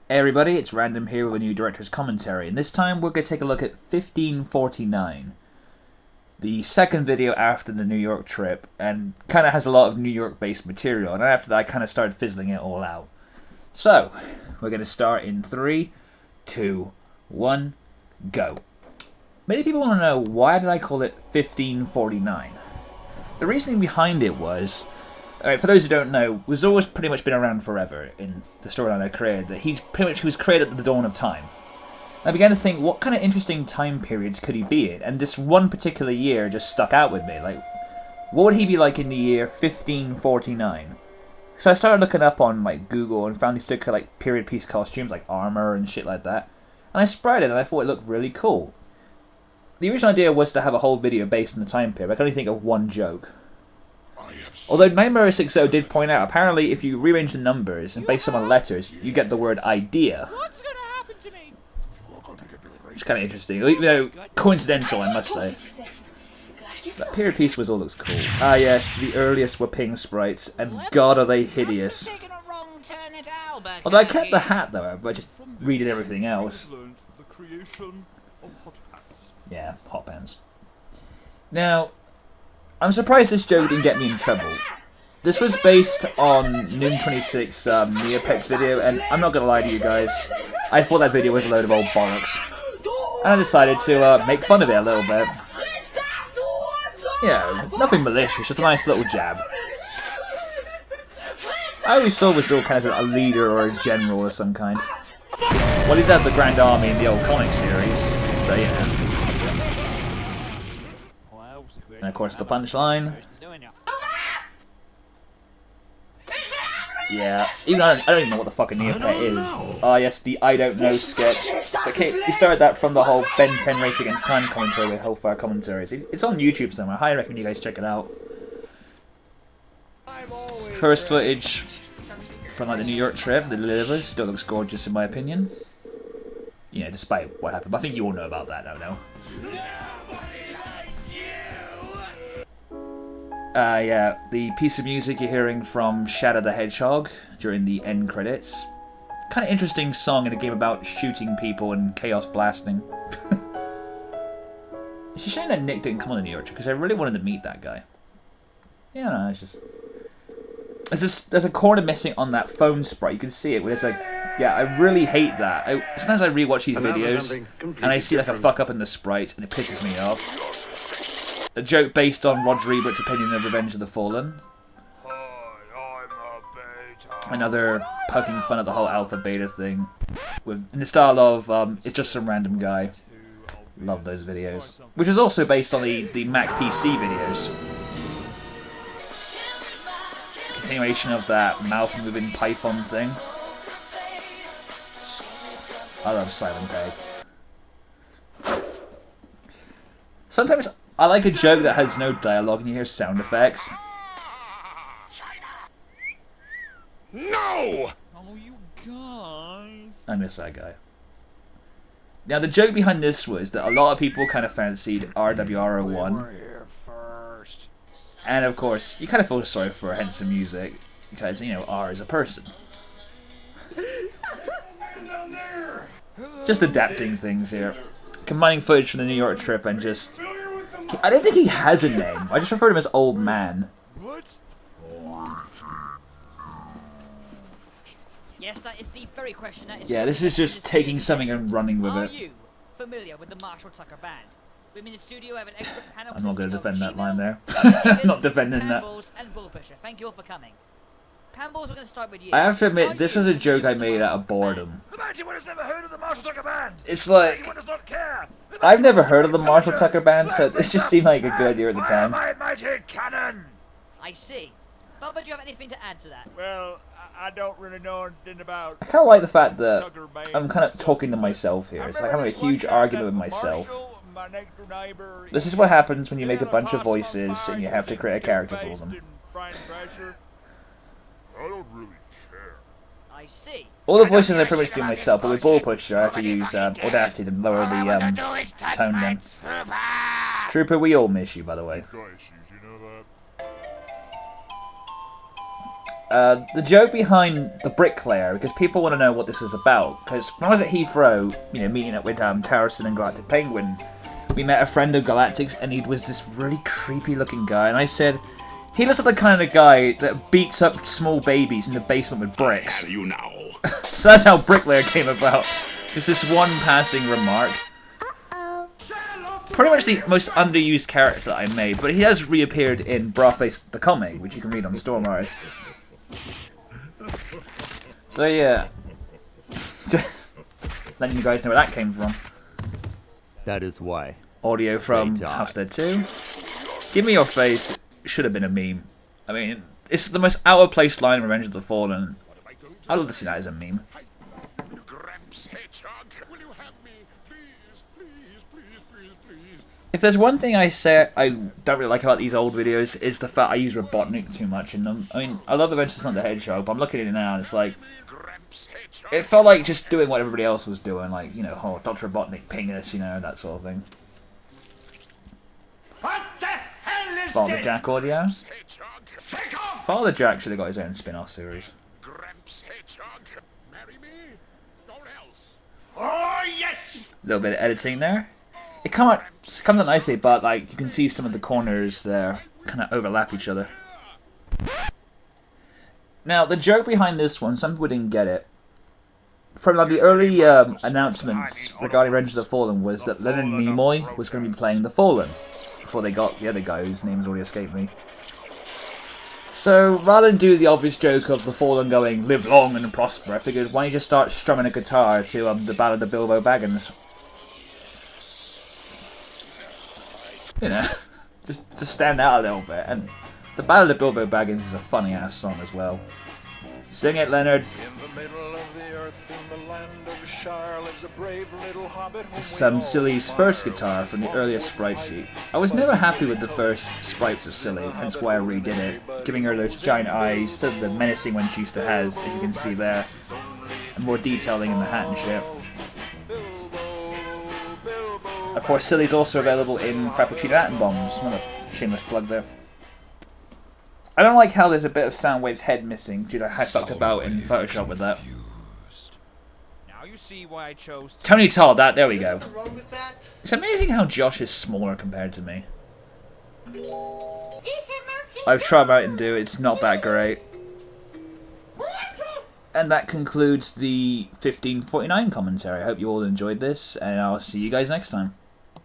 Hey everybody, it's Random here with a new director's commentary, and this time we're going to take a look at 1549. The second video after the New York trip, and kind of has a lot of New York based material, and after that I kind of started fizzling it all out. So, we're going to start in 3, 2, 1, go. Many people want to know, why did I call it 1549? The reasoning behind it was, for those who don't know, was always pretty much been around forever in the storyline I created, that he was created at the dawn of time. I began to think, what kind of interesting time periods could he be in? And this one particular year just stuck out with me. Like, what would he be like in the year 1549? So I started looking up on like Google and found these particular like period piece costumes, like armor and shit like that. And I sprayed it, and I thought it looked really cool. The original idea was to have a whole video based on the time period. I can only think of one joke. Although Nightmare 60 did point out, apparently if you rearrange the numbers and base them on letters, you get the word idea. What's gonna happen to me? Which is kind of interesting. You know, coincidental, I must say. That period piece was all looks cool. Ah yes, the earliest were pink sprites, and god are they hideous. Although I kept the hat though, but just reading everything else. Yeah, hot pants. Now, I'm surprised this joke didn't get me in trouble. This was based on Noom26 Neopets video, and I'm not gonna lie to you guys, I thought that video was a load of old bollocks. And I decided to make fun of it a little bit. Yeah, nothing malicious, just a nice little jab. I always saw was all kind of a leader or a general of some kind. Well, he did have the Grand Army in the old comic series, so yeah. And of course the punchline. Yeah, even I don't even know what the fucking Neopet is. Ah yes, the I don't know sketch. Okay, we started that from the whole Ben 10 Race Against Time commentary with Hellfire commentaries. It's on YouTube somewhere. I highly recommend you guys check it out. First footage from like the New York trip, the deliver, still looks gorgeous in my opinion. Yeah, despite what happened. But I think you all know about that now. Yeah, the piece of music you're hearing from Shadow the Hedgehog during the end credits. Kind of interesting song in a game about shooting people and chaos blasting. It's a shame that Nick didn't come on the New York trip, because I really wanted to meet that guy. Yeah, no, it's just... There's a corner missing on that phone sprite. You can see it, where it's like... Yeah, I really hate that. Sometimes I rewatch these videos, and I see like a fuck up in the sprite, and it pisses me off. A joke based on Roger Ebert's opinion of Revenge of the Fallen. Another poking fun at the whole alpha beta thing, in the style of it's just some random guy. Love those videos, which is also based on the Mac PC videos. Continuation of that mouth moving python thing. I love Silent Peg. Sometimes I like a joke that has no dialogue and you hear sound effects. No! Oh, you guys. I miss that guy. Now, the joke behind this was that a lot of people kind of fancied RWR01. And of course, you kind of feel sorry for Henson Music, because, you know, R is a person. Just adapting things here. Combining footage from the New York trip and just... I don't think he has a name. I just refer to him as Old Man. What? Yes, that is the very question. That is Yeah, this is just taking something and running with Are it. you familiar with the Marshall Tucker Band? We in the studio have an expert panel. I'm not going to defend that line there. Higgins, Not defending that. Pambles and Bullpusher. Thank you all for coming. Pambles, we're going to start with you. I have to Are admit, this you was a joke I familiar made with out of the Marshall boredom. The mighty one has never heard of the Marshall Tucker Band. It's The mighty like... one does not care. I've never heard of the Marshall Tucker Band, so this just seemed like a good idea at the time. My mighty cannon. Band? I see. Bubba, do you have anything to add to that? Well, I don't really know anything about I kind of like the fact that Tucker Band. I'm kind of talking to myself here. It's like having a huge argument with myself. My next door neighbor, This is what happens when you make a bunch of voices and you have to create a character for them. I don't really care. I see. All the voices I pretty much do myself, but with Bullpusher I have to use Audacity to lower the tone down. Trooper, we all miss you, by the way. Got issues, you know that? The joke behind the bricklayer, because people want to know what this is about. Because when I was at Heathrow, you know, meeting up with Tarrison and Galactic Penguin, we met a friend of Galactic's, and he was this really creepy-looking guy. And I said, he looks like the kind of guy that beats up small babies in the basement with bricks. Have you now? So that's how bricklayer came about. Just this one passing remark. Pretty much the most underused character that I made, but he has reappeared in Brawface the comic, which you can read on Storm Artist. So yeah, just letting you guys know where that came from. That is why. Audio from They died. House Dead 2. Give me your face. Should have been a meme. I mean, it's the most out of place line in Revenge of the Fallen. I love to see that as a meme. Gramps Hedgehog, will you have me? Please, please, please, please, please. If there's one thing I say I don't really like about these old videos, is the fact I use Robotnik too much in them. I mean, I love Adventures on the Hedgehog, but I'm looking at it now and it's like, Gramps Hedgehog. it felt like just doing what everybody else was doing, like, you know, oh, Dr. Robotnik ping us, you know, that sort of thing. What the hell is Father Jack audio. Hedgehog. Take off! Father Jack should have got his own spin-off series. Gramps Hedgehog. Marry me? Don't else. Oh, yes! A little bit of editing there. It comes out nicely, but like you can see some of the corners there kind of overlap each other. Now, the joke behind this one, some people didn't get it. From like the early announcements regarding Revenge of the Fallen was that Leonard Nimoy was going to be playing the Fallen before they got the other guy whose name's already escaped me. So, rather than do the obvious joke of the Fallen going, live long and prosper, I figured, why don't you just start strumming a guitar to the Ballad of Bilbo Baggins? You know, just stand out a little bit. And the Ballad of Bilbo Baggins is a funny-ass song as well. Sing it, Leonard. In the middle of the earth, in the land of Shire, lives a brave little hobbit. It's Silly's first guitar from the earliest sprite sheet. I was never happy with the first sprites of Silly, hence why I redid it, giving her those giant eyes, instead of the menacing one she used to have, as you can see there, and more detailing in the hat and shit. Of course, Silly's also available in Frappuccino Atom Bombs. Another shameless plug there. I don't like how there's a bit of Soundwave's head missing due to how I fucked about in Photoshop with that. Now you see why I chose to... Tony Todd, there we go. Nothing wrong with that? It's amazing how Josh is smaller compared to me. I've tried Mountain Dew, it's not that great. And that concludes the 1549 commentary. I hope you all enjoyed this, and I'll see you guys next time.